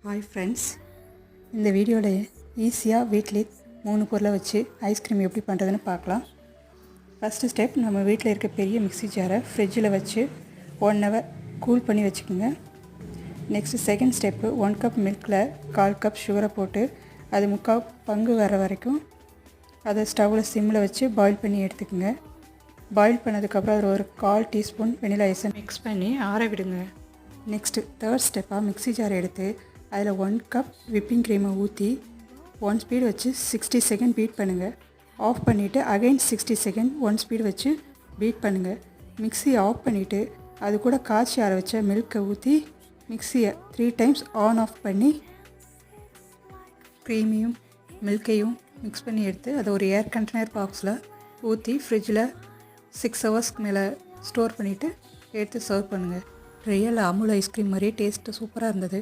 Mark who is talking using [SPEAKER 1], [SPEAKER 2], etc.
[SPEAKER 1] Hi friends, இந்த வீடியோவில் ஈஸியாக வீட்டிலே 3 பொருளை வச்சு ஐஸ்கிரீம் எப்படி பண்ணுறதுன்னு பார்க்கலாம். ஃபஸ்ட்டு ஸ்டெப், நம்ம வீட்டில் இருக்க பெரிய மிக்ஸி ஜாரை ஃப்ரிட்ஜில் வச்சு 1 ஹவர் கூல் பண்ணி வச்சுக்கோங்க. நெக்ஸ்ட்டு செகண்ட் ஸ்டெப்பு, 1 கப் மில்கில் 1/4 கப் சுகரை போட்டு அது 3/4 பங்கு வர வரைக்கும் அதை ஸ்டவ்வில் சிம்மில் வச்சு பாயில் பண்ணி எடுத்துக்கோங்க. பாயில் பண்ணதுக்கப்புறம் அதில் ஒரு 1/4 டீஸ்பூன் வெனிலா எசன்ஸ் மிக்ஸ் பண்ணி ஆற விடுங்க. நெக்ஸ்ட்டு தேர்ட் ஸ்டெப்பாக மிக்ஸி ஜார் எடுத்து அதில் 1 கப் விப்பிங் க்ரீமை ஊற்றி 1 ஸ்பீட் வச்சு 60 செகண்ட் பீட் பண்ணுங்கள். ஆஃப் பண்ணிவிட்டு அகைன் 60 செகண்ட் 1 ஸ்பீட் வச்சு பீட் பண்ணுங்கள். மிக்ஸியை ஆஃப் பண்ணிவிட்டு அது கூட காய்ச்சி ஆற வச்ச மில்கை ஊற்றி மிக்ஸியை 3 டைம்ஸ் ஆன் ஆஃப் பண்ணி க்ரீமையும் மில்கையும் மிக்ஸ் பண்ணி எடுத்து அதை ஒரு ஏர் கண்டெய்னர் பாக்ஸில் ஊற்றி ஃப்ரிட்ஜில் 6 ஹவர்ஸ்க்கு மேலே ஸ்டோர் பண்ணிவிட்டு எடுத்து சர்வ் பண்ணுங்கள். ரியல் அமுல் ஐஸ்கிரீம் மாதிரியே டேஸ்ட்டு சூப்பராக இருந்தது.